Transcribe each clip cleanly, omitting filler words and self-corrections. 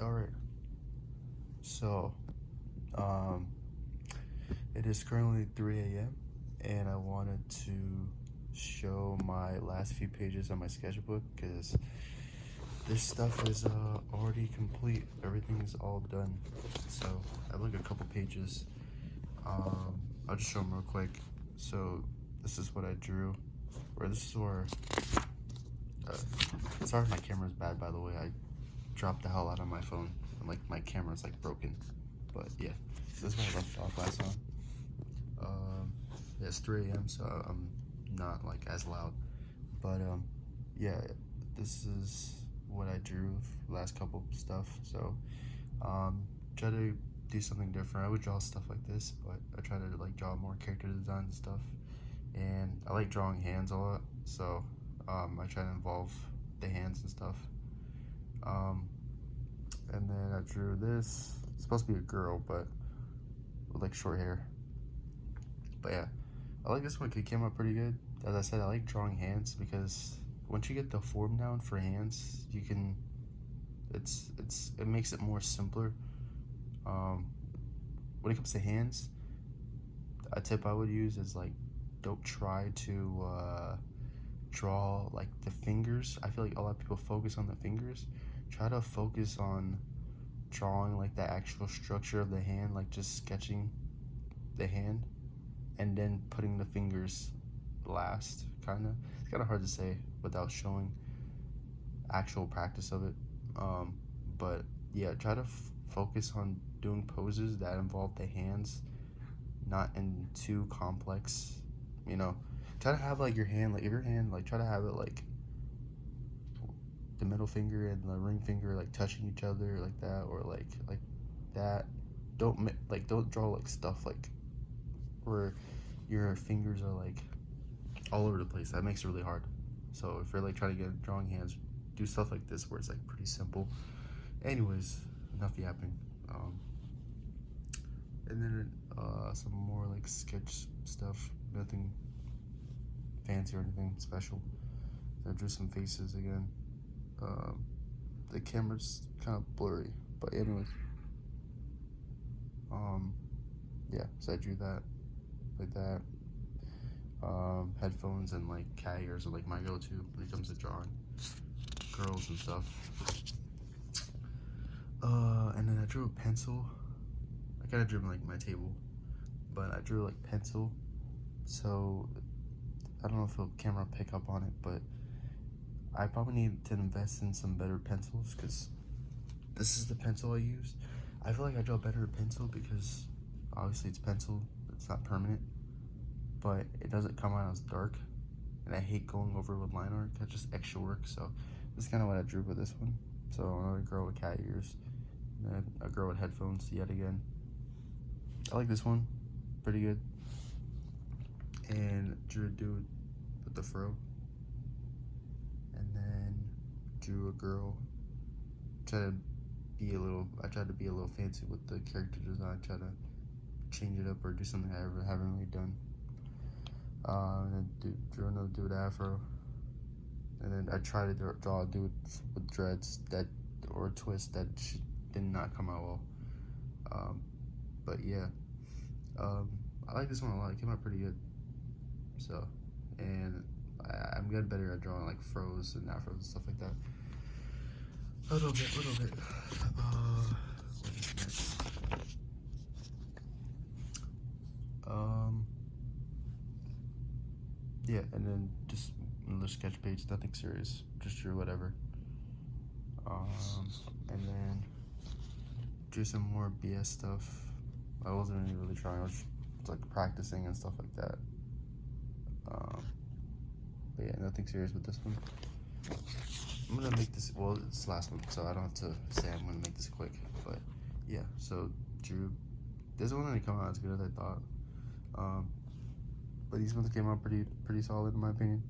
Alright, so um, it is currently 3 a.m. and I wanted to show my last few pages on my sketchbook because this stuff is already complete. Everything is all done. So I have like a couple pages. I'll just show them real quick. So this is what I drew, or this is where. Sorry if my camera's bad, by the way. I dropped the hell out of my phone, and like my camera's like broken. But yeah, this is where I left off last time. Yeah, it's 3 a.m. so I'm not like as loud. But yeah, this is what I drew last couple stuff. So try to do something different. I would draw stuff like this, but I try to like draw more character design and stuff. And I like drawing hands a lot, so I try to involve the hands and stuff. And then I drew this. It's supposed to be a girl, but with like short hair. But yeah, I like this one. It came out pretty good. As I said, I like drawing hands because once you get the form down for hands, you can. It makes it more simpler. When it comes to hands, a tip I would use is like, don't try to draw like the fingers. I feel like a lot of people focus on the fingers. Try to focus on drawing like the actual structure of the hand, like just sketching the hand and then putting the fingers last. It's kind of hard to say without showing actual practice of it. But yeah, try to focus on doing poses that involve the hands, not in too complex, you know. Try to have like your hand, like if your hand, like try to have it like the middle finger and the ring finger like touching each other like that, or like that. Don't draw like stuff like where your fingers are like all over the place. That makes it really hard. So if you're like trying to get drawing hands, do stuff like this where it's like pretty simple. Anyways, enough yapping. And then some more like sketch stuff. Nothing fancy or anything special. I drew some faces again. The camera's kind of blurry, but anyways. Yeah, so I drew that like that. Headphones and like cat ears are like my go-to when it comes to drawing girls and stuff. And then I drew a pencil. I kind of drew like my table, but I drew like pencil. So I don't know if the camera will pick up on it, but I probably need to invest in some better pencils because this is the pencil I use. I feel like I draw better with pencil because obviously it's pencil, it's not permanent, but it doesn't come out as dark. And I hate going over with line art, that's just extra work. So this is kind of what I drew with this one. So another girl with cat ears, and then a girl with headphones yet again. I like this one, pretty good. And drew a dude with the fro. And then drew a girl. I tried to be a little fancy with the character design. Try to change it up or do something I haven't really done. And then drew another dude afro. And then I tried to draw a dude with dreads or a twist that did not come out well. But yeah, I like this one a lot. It came out pretty good. So, and I'm getting better at drawing like fros and afros and stuff like that. A little bit. What is next? Yeah, and then just another sketch page, nothing serious, just drew whatever. And then drew some more BS stuff. I wasn't really trying, I was like practicing and stuff like that. But yeah, nothing serious with this one. I'm gonna make this, well, it's the last one, so I don't have to say I'm gonna make this quick. But yeah, so drew, this one didn't come out as good as I thought. But these ones came out pretty solid in my opinion.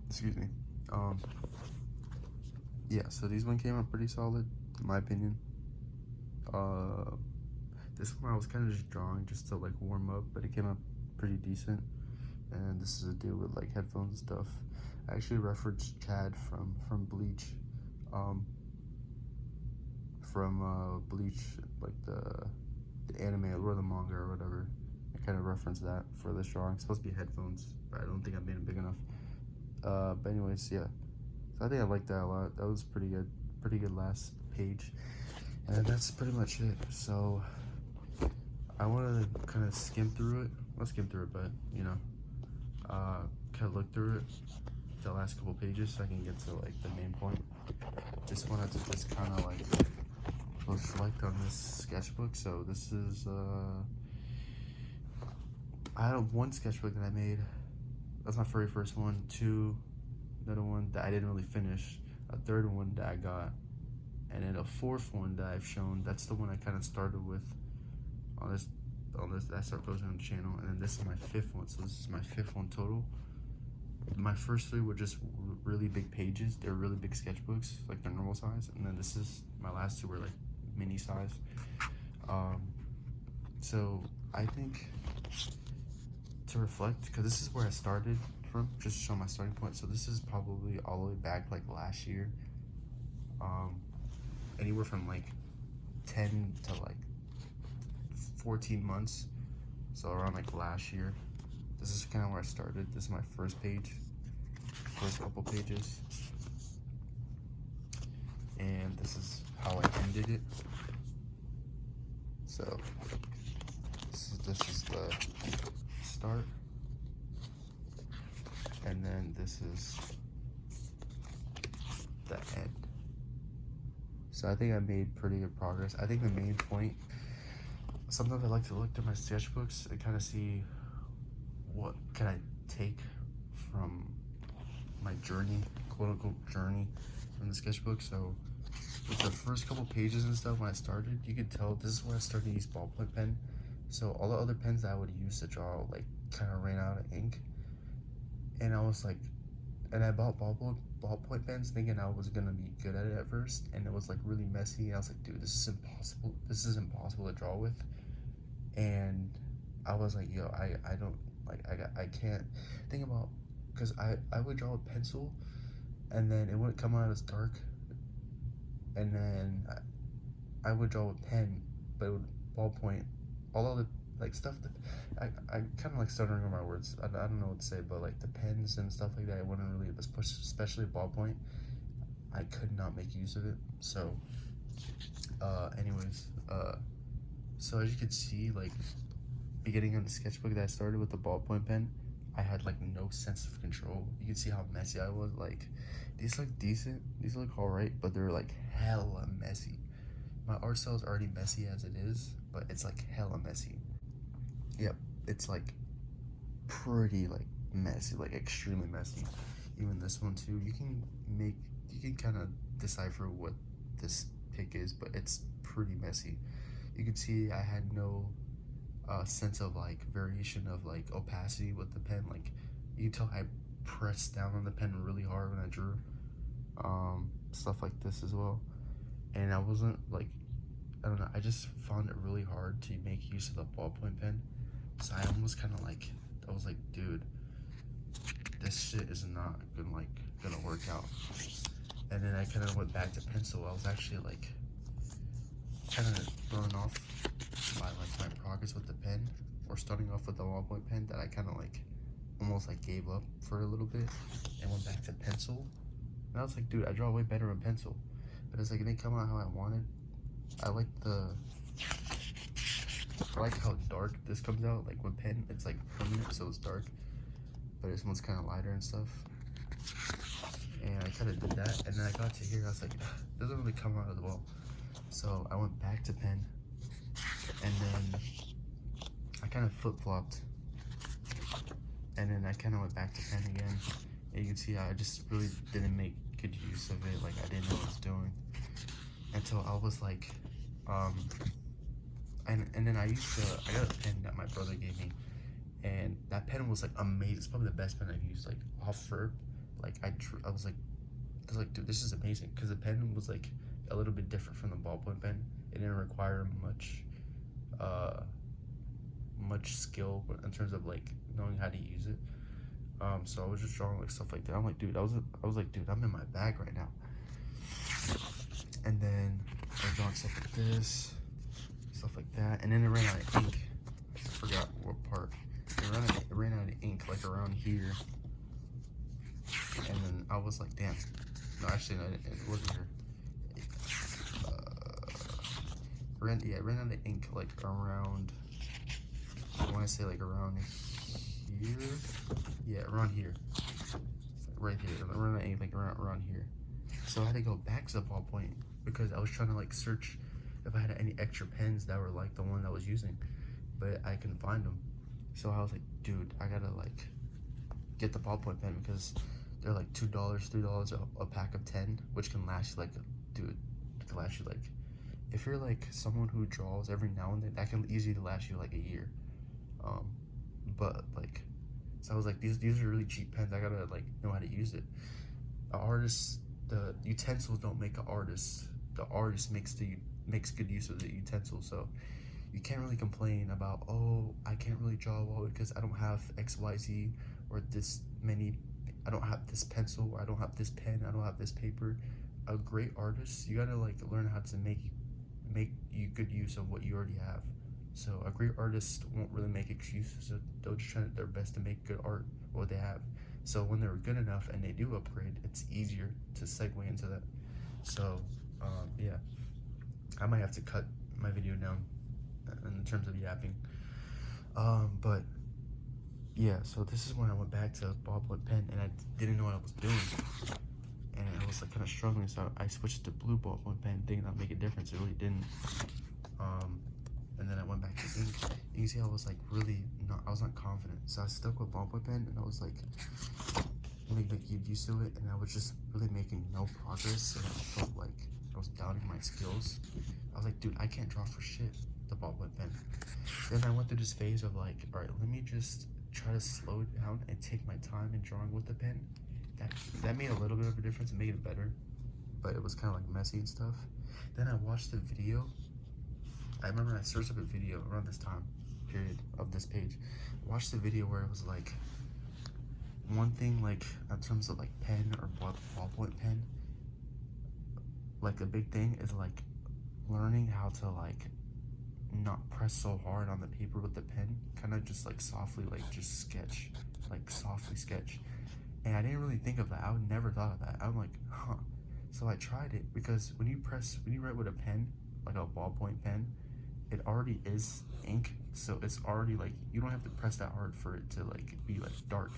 Excuse me. Yeah, so these one came out pretty solid in my opinion. This one I was kind of just drawing just to like warm up, but it came out pretty decent. And this is a dude with like headphones and stuff. I actually referenced Chad from Bleach from Bleach, like the anime or the manga or whatever. I kind of reference that for this drawing. It's supposed to be headphones, but I don't think I made it big enough. But anyways, yeah. So I think I like that a lot. That was pretty good last page. And that's pretty much it. So I want to kind of skim through it. Not skim through it, but you know, kind of look through it, the last couple pages, so I can get to like the main point. Just wanted to just kind of like reflect on this sketchbook. So this is I have one sketchbook that I made. That's my very first one. Two, another one that I didn't really finish. A third one that I got, and then a fourth one that I've shown. That's the one I kind of started with on this. I started posting on the channel, and then this is my fifth one. So this is my fifth one total. My first three were just really big pages. They're really big sketchbooks, like they're normal size, and then this is my last two were like mini size. So I think to reflect, because this is where I started from, just to show my starting point. So this is probably all the way back like last year, anywhere from like 10 to like 14 months. So around like last year. This is kind of where I started. This is my first page, first couple pages, and this is how I ended it. So this is the start, and then this is the end. So I think I made pretty good progress. I think the main point, sometimes I like to look through my sketchbooks and kind of see what can I take from my journey, quote unquote journey, from the sketchbook. So with the first couple pages and stuff, when I started, you could tell this is where I started to use ballpoint pen. So all the other pens that I would use to draw like kind of ran out of ink, and I was like, and I bought ballpoint pens thinking I was gonna be good at it at first, and it was like really messy. I was like, dude, this is impossible. This is impossible to draw with. And I was like, yo, I don't like, I can't think about, because I would draw with pencil, and then it wouldn't come out as dark, and then I would draw with pen, but it would ballpoint, all of the like stuff that I kind of like stuttering on my words. I don't know what to say, but like the pens and stuff like that, I wouldn't really, especially ballpoint, I could not make use of it. So anyways, so as you can see, like beginning on the sketchbook that I started with the ballpoint pen, I had like no sense of control. You can see how messy I was. Like these look decent, these look alright, but they're like hella messy. My art style is already messy as it is, but it's like hella messy. Yep, it's like pretty like messy, like extremely messy. Even this one too, you can kind of decipher what this pick is, but it's pretty messy. You can see I had no sense of like variation of like opacity with the pen. Like you can tell I pressed down on the pen really hard when I drew, stuff like this as well. And I wasn't like, I don't know, I just found it really hard to make use of the ballpoint pen. So I almost kind of like, I was like, dude, this shit is not gonna work out. And then I kind of went back to pencil. I was actually like kind of thrown off by like my progress with the pen, or starting off with the ballpoint pen, that I kind of like almost like gave up for a little bit and went back to pencil. And I was like, dude, I draw way better in pencil. But it's like it didn't come out how I wanted. I like how dark this comes out. Like with pen, it's like permanent, so it's dark. But this one's kind of lighter and stuff. And I kind of did that, and then I got to here, I was like, it doesn't really come out as well. So I went back to pen, and then I kind of flip-flopped, and then I kind of went back to pen again. And you can see I just really didn't make good use of it. Like I didn't know what I was doing until I was like, and then I got a pen that my brother gave me, and that pen was like amazing. It's probably the best pen I've used, like off verb. Like I was like, dude, this is amazing, because the pen was like a little bit different from the ballpoint pen. It didn't require much skill in terms of like knowing how to use it. So I was just drawing like stuff like that. I'm like, dude, I was like, dude, I'm in my bag right now. And then like drawing stuff like this, stuff like that, and then it ran out of ink. I forgot what part. It ran out of ink like around here, and then I was like, damn. No, actually, no, it wasn't here. It ran out of ink like around. I want to say like around here. Yeah, around here. Right here. It ran out of ink like around here. So I had to go back to the ballpoint because I was trying to like search if I had any extra pens that were like the one I was using, but I couldn't find them. So I was like, dude, I gotta like get the ballpoint pen because they're like $2, $3 a pack of 10, which can last you like, dude, it can last you like, if you're like someone who draws every now and then, that can easily last you like a year. But like, so I was like, these are really cheap pens. I gotta like know how to use it. The utensils don't make an artist. The artist makes good use of the utensil. So you can't really complain about, oh, I can't really draw well because I don't have XYZ or this many. I don't have this pencil, or I don't have this pen, I don't have this paper. A great artist, you gotta like learn how to make you good use of what you already have. So a great artist won't really make excuses. They'll just try their best to make good art with what they have. So when they're good enough and they do upgrade, it's easier to segue into that. So yeah, I might have to cut my video down in terms of yapping. But yeah, so this is when I went back to ballpoint pen and I didn't know what I was doing. And I was like kind of struggling, so I switched to blue ballpoint pen, thinking that'd make a difference. It really didn't. And then I went back to ink. You can see I was like I was not confident. So I stuck with ballpoint pen and I was like, make use of it, and I was just really making no progress, and I felt like I was doubting my skills. I was like, dude, I can't draw for shit, the ballpoint pen. Then I went through this phase of like, all right, let me just try to slow it down and take my time in drawing with the pen. That made a little bit of a difference. It made it better, but it was kind of like messy and stuff. Then I watched the video. I remember I searched up a video around this time period of this page. I watched the video where it was like, one thing like in terms of like pen or ballpoint pen, like a big thing is like learning how to like not press so hard on the paper with the pen, kind of just like softly, like just sketch, like softly sketch. And I didn't really think of that. I would never thought of that. I'm like, huh. So I tried it because when you write with a pen, like a ballpoint pen, it already is ink, so it's already like, you don't have to press that hard for it to like be like dark.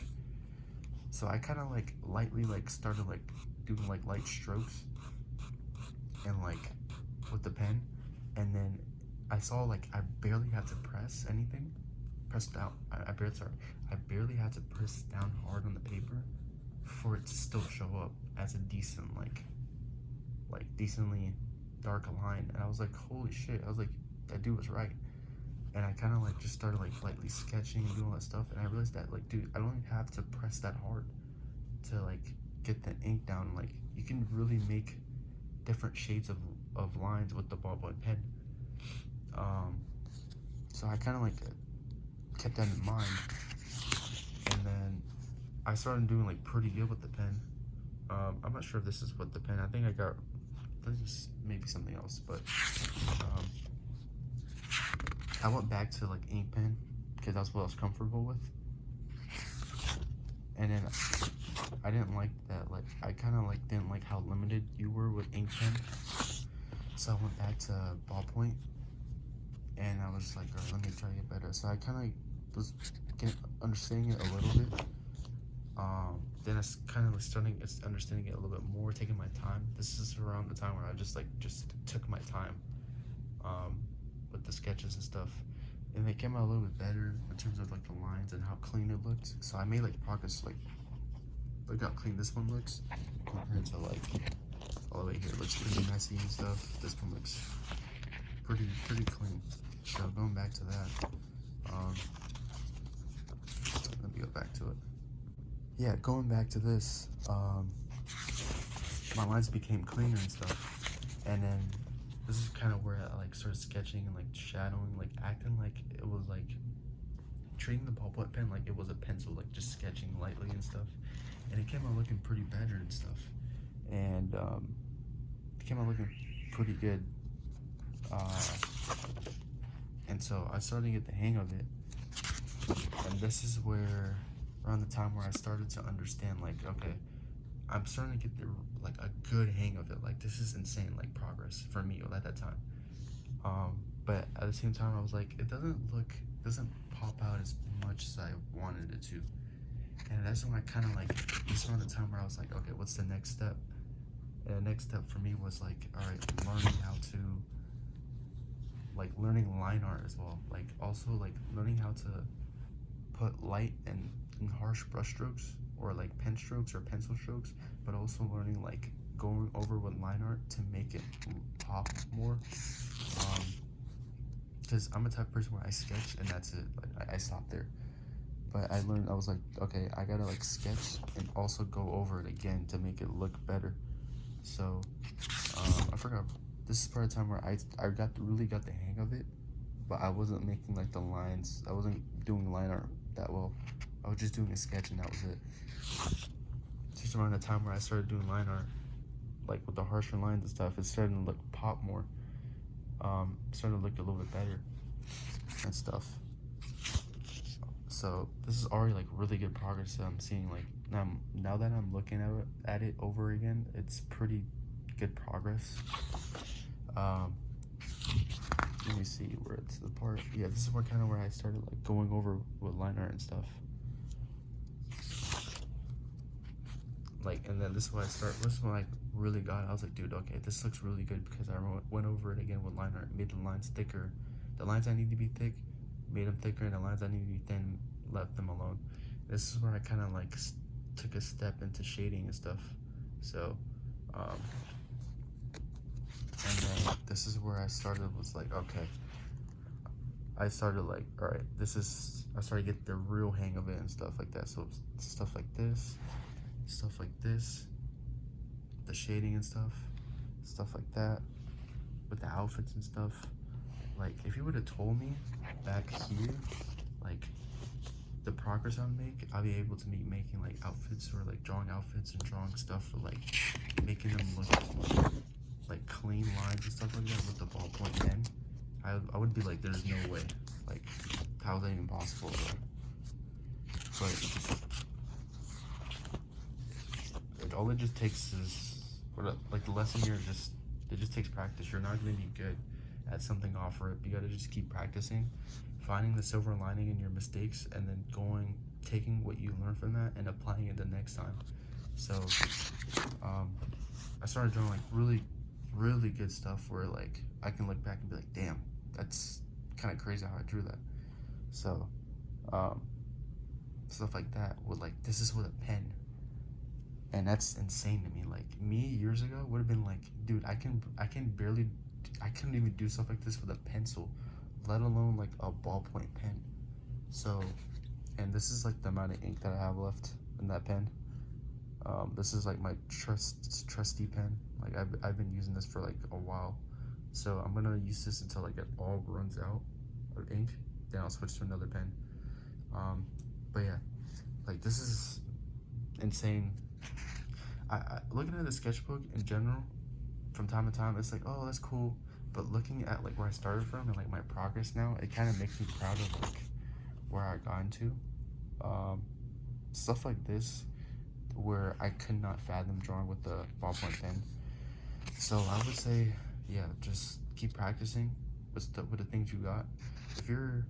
So I kind of like lightly like started like doing like light strokes and like with the pen, and then I saw like I barely had to press anything, press down. I barely had to press down hard on the paper for it to still show up as a decent like decently dark line. And I was like, holy shit! I was like, that dude was right. And I kind of like just started like lightly sketching and doing all that stuff, and I realized that like, dude, I don't even have to press that hard to like get the ink down. Like, you can really make different shades of lines with the ballpoint pen. So I kind of like kept that in mind, and then I started doing like pretty good with the pen. I'm not sure if this is what the pen. I think I got this is maybe something else, but I went back to like ink pen because that's what I was comfortable with. And then I didn't like that, like I kind of like didn't like how limited you were with ink pen. So I went back to ballpoint, and I was just like, all right, let me try to get better. So I kind of like was understanding it a little bit. Then it's kind of like understanding it a little bit more, taking my time. This is around the time where I just took my time with the sketches and stuff, and they came out a little bit better in terms of like the lines and how clean it looked. So I made like progress. Like, look how clean this one looks compared to like all the way here. It looks pretty messy and stuff. This one looks pretty clean. So going back to that, let me go back to it. Yeah, going back to this, my lines became cleaner and stuff, and then this is kind of where I like started sketching and like shadowing, like acting like it was like treating the ballpoint pen like it was a pencil, like just sketching lightly and stuff, and it came out looking pretty better and stuff, and it came out looking pretty good. uh, and so I started to get the hang of it. And this is where, around the time where I started to understand, like, okay, I'm starting to get the like a good hang of it. Like, this is insane, like progress for me at that time. But at the same time, I was like, it doesn't pop out as much as I wanted it to. And that's when I kind of like, this is around the time where I was like, okay, what's the next step? And the next step for me was like, all right, learning line art as well. Like, also like learning how to put light and harsh brush strokes, or like pen strokes or pencil strokes, but also learning like going over with line art to make it pop more. Because I'm a type of person where I sketch and that's it. Like, I stop there. But I learned, I was like, okay, I gotta like sketch and also go over it again to make it look better. So I forgot. This is part of the time where I really got the hang of it, but I wasn't making like the lines. I wasn't doing line art that well. I was just doing a sketch and that was it. Just around the time where I started doing line art, like with the harsher lines and stuff, it's starting to look pop more. Starting to look a little bit better and stuff. So this is already like really good progress that I'm seeing. Like now that I'm looking at it over again, it's pretty good progress. Let me see where it's the part. Yeah, this is where I started like going over with line art and stuff. Like, and then this is when I really got it. I was like, dude, okay, this looks really good, because I went over it again with line art, made the lines thicker. The lines I need to be thick, made them thicker, and the lines I need to be thin, left them alone. This is where I kind of like took a step into shading and stuff. So, and then this is where I started, was like, okay, I started like, all right, I started to get the real hang of it and stuff like that. So stuff like this, the shading and stuff like that, with the outfits and stuff. Like, if you would have told me back here, like, the progress I would make, I'll be able to be making like outfits, or like drawing outfits and drawing stuff, or like making them look like clean lines and stuff like that with the ballpoint pen, I would be like, there's no way. Like, how is that even possible? But all it just takes is, like, the lesson here, it just takes practice. You're not going to be good at something off rip. You got to just keep practicing, finding the silver lining in your mistakes, and then taking what you learn from that and applying it the next time. So I started drawing like really, really good stuff where like I can look back and be like, damn, that's kind of crazy how I drew that. So stuff like that, with like, this is with a pen. And that's insane to me. Like, me years ago would have been like, dude, I couldn't even do stuff like this with a pencil, let alone like a ballpoint pen. So, and this is like the amount of ink that I have left in that pen. This is like my trusty pen. Like, I've been using this for like a while. So I'm gonna use this until like it all runs out of ink. Then I'll switch to another pen. But yeah, like, this is insane. I looking at the sketchbook in general, from time to time, it's like, oh, that's cool. But looking at like where I started from and like my progress now, it kind of makes me proud of like where I got into. Stuff like this, where I could not fathom drawing with the ballpoint pen. So I would say, yeah, just keep practicing with the things you got. If you're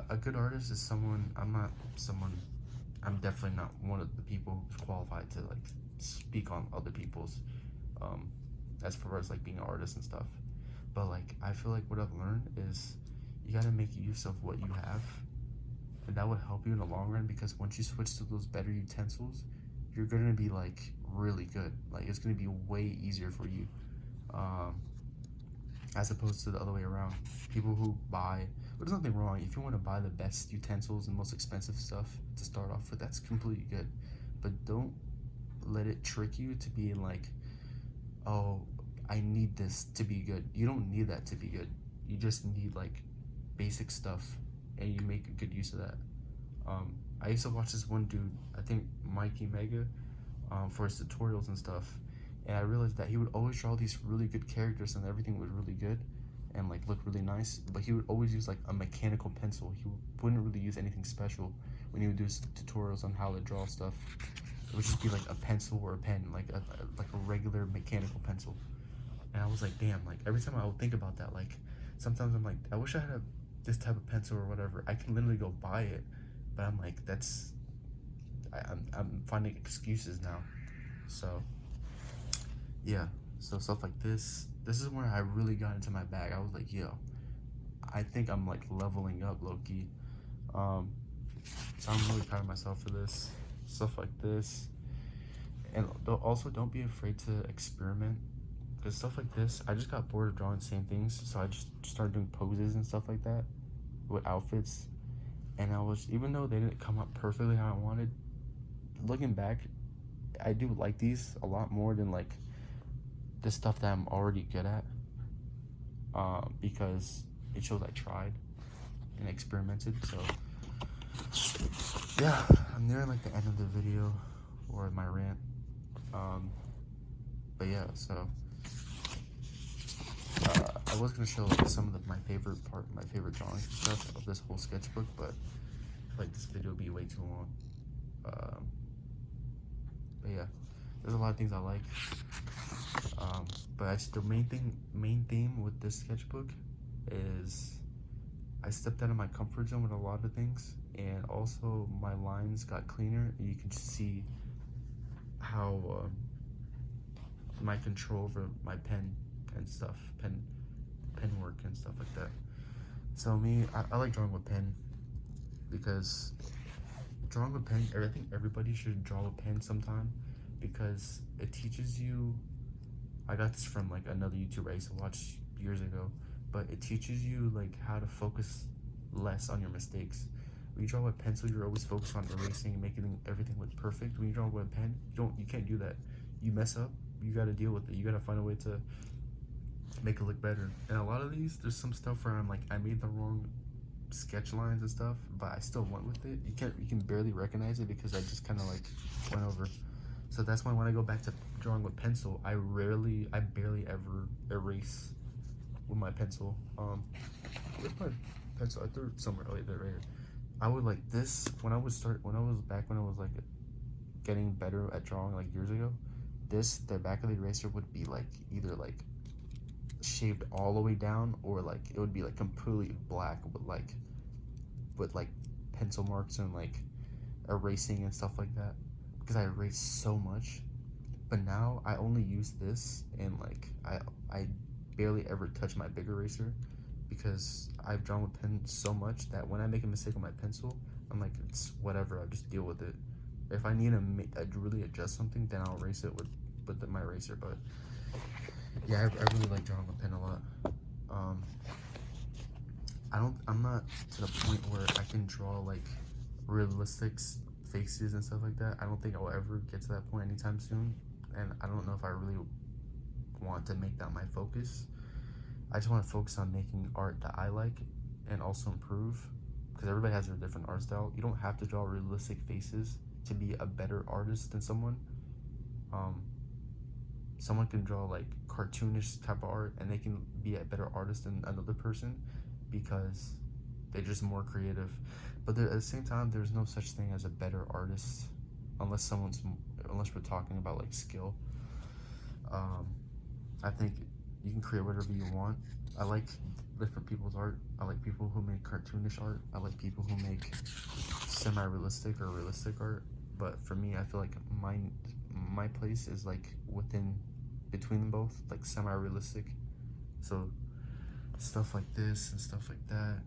a good artist, is someone, I'm definitely not one of the people who's qualified to like speak on other people's as far as like being an artist and stuff. But like, I feel like what I've learned is you gotta make use of what you have, and that would help you in the long run, because once you switch to those better utensils, you're gonna be like really good. Like, it's gonna be way easier for you, as opposed to the other way around. People who buy, but there's nothing wrong if you want to buy the best utensils and most expensive stuff to start off with, that's completely good. But don't let it trick you to be like, oh, I need this to be good. You don't need that to be good. You just need like basic stuff, and you make a good use of that. I used to watch this one dude, I think Mikey Mega, for his tutorials and stuff, and I realized that he would always draw these really good characters and everything was really good, and like look really nice, but he would always use like a mechanical pencil. He wouldn't really use anything special when he would do tutorials on how to draw stuff. It would just be like a pencil or a pen, like a regular mechanical pencil. And I was like, damn, like every time I would think about that, like sometimes I'm like, I wish I had this type of pencil or whatever. I can literally go buy it, but I'm like, I'm finding excuses now. So yeah, so stuff like this is when I really got into my bag. I was like, yo, I think I'm like leveling up low-key. So I'm really proud of myself for this. Stuff like this. And also don't be afraid to experiment, because stuff like this, I just got bored of drawing the same things, so I just started doing poses and stuff like that with outfits. And I was, even though they didn't come out perfectly how I wanted, looking back, I do like these a lot more than like the stuff that I'm already good at, because it shows I tried and experimented. So yeah, I'm nearing like the end of the video or my rant. But yeah, so I was gonna show like some of my favorite drawings and stuff of this whole sketchbook, but like this video would be way too long. But yeah, there's a lot of things I like. But the main theme with this sketchbook is I stepped out of my comfort zone with a lot of things, and also my lines got cleaner. You can see how my control over my pen and stuff, pen work and stuff like that. So me, I like drawing with pen, because drawing with pen, I think everybody should draw with pen sometime, because it teaches you. I got this from like another YouTuber I used to watch years ago, but it teaches you like how to focus less on your mistakes. When you draw with pencil, you're always focused on erasing and making everything look perfect. When you draw with a pen, you can't do that. You mess up, you gotta deal with it. You gotta find a way to make it look better. And a lot of these, there's some stuff where I'm like, I made the wrong sketch lines and stuff, but I still went with it. You can barely recognize it because I just kind of like went over. So that's why when I go back to drawing with pencil, I barely ever erase with my pencil. Where's my pencil? I threw it somewhere right here. I would like this when I was like getting better at drawing like years ago. The back of the eraser would be like either like shaved all the way down, or like it would be like completely black with like pencil marks and like erasing and stuff like that, because I erased so much. But now I only use this, and like I barely ever touch my big eraser, because I've drawn with pen so much that when I make a mistake on my pencil, I'm like, it's whatever, I'll just deal with it. If I need to really adjust something, then I'll erase it with my eraser. But yeah, I really like drawing with pen a lot. I'm not to the point where I can draw like realistic faces and stuff like that. I don't think I'll ever get to that point anytime soon, and I don't know if I really want to make that my focus. I just want to focus on making art that I like and also improve, because everybody has their different art style. You don't have to draw realistic faces to be a better artist than someone. Someone can draw like cartoonish type of art, and they can be a better artist than another person because they're just more creative. But at the same time, there's no such thing as a better artist unless we're talking about like skill. I think you can create whatever you want. I like different people's art. I like people who make cartoonish art. I like people who make semi-realistic or realistic art. But for me, I feel like my place is like between them both, like semi-realistic. So stuff like this and stuff like that,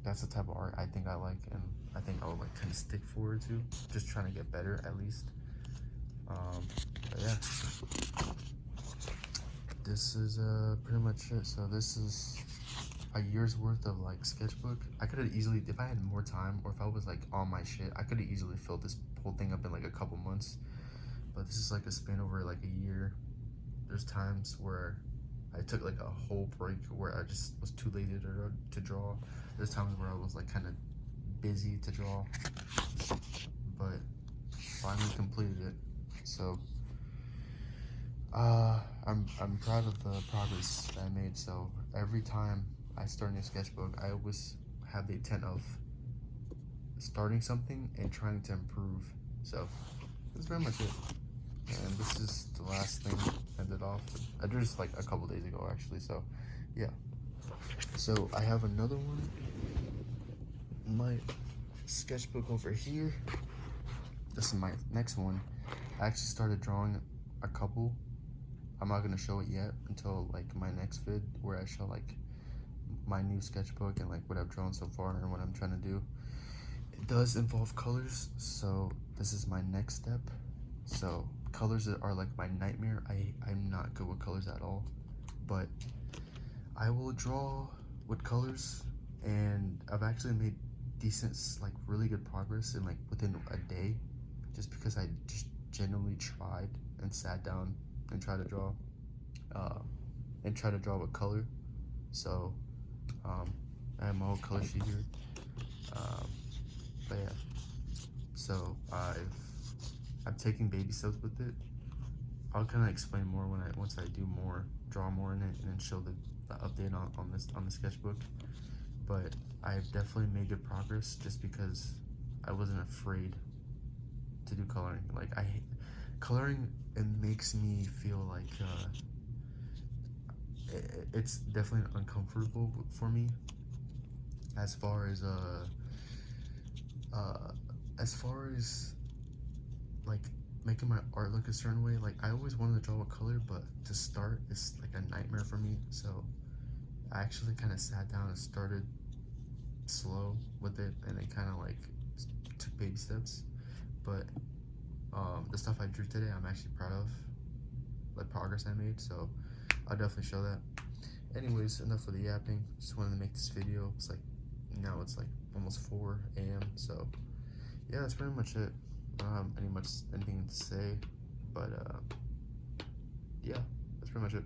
that's the type of art I think I like, and I think I would like kind of stick forward to, just trying to get better at least. But yeah, this is pretty much it. So this is a year's worth of like sketchbook. I could have easily, if I had more time, or if I was like on my shit, I could have easily filled this whole thing up in like a couple months. But this is like a span over like a year. There's times where I took like a whole break where I just was too lazy to draw. There's times where I was like kind of busy to draw, but finally completed it. So I'm proud of the progress that I made. So every time I start a new sketchbook, I always have the intent of starting something and trying to improve. So that's very much it. And this is the last thing I did off. I did this like a couple days ago actually. So yeah. So I have another one. My sketchbook over here. This is my next one. I actually started drawing a couple. I'm not gonna show it yet until like my next vid where I show like my new sketchbook and like what I've drawn so far and what I'm trying to do. It does involve colors, so this is my next step. So colors are like my nightmare. I'm not good with colors at all, but I will draw with colors, and I've actually made decent, like really good progress in like within a day, just because I just genuinely tried and sat down and tried to draw, uh, and try to draw with color. So I have my whole color sheet here. But yeah, so I'm taking baby steps with it. I'll kind of explain more when once I do more, draw more in it, and then show the update on the sketchbook. But I've definitely made good progress just because I wasn't afraid to do coloring. Like coloring. It makes me feel like it's definitely uncomfortable for me as far as as far as like making my art look a certain way. Like I always wanted to draw with color, but to start is like a nightmare for me. So I actually kind of sat down and started slow with it, and it kind of like took baby steps. But the stuff I drew today, I'm actually proud of, like progress I made. So I'll definitely show that. Anyways, enough of the yapping. Just wanted to make this video. It's like now it's like almost 4 a.m. So yeah, that's pretty much it. Anything to say, but yeah, that's pretty much it.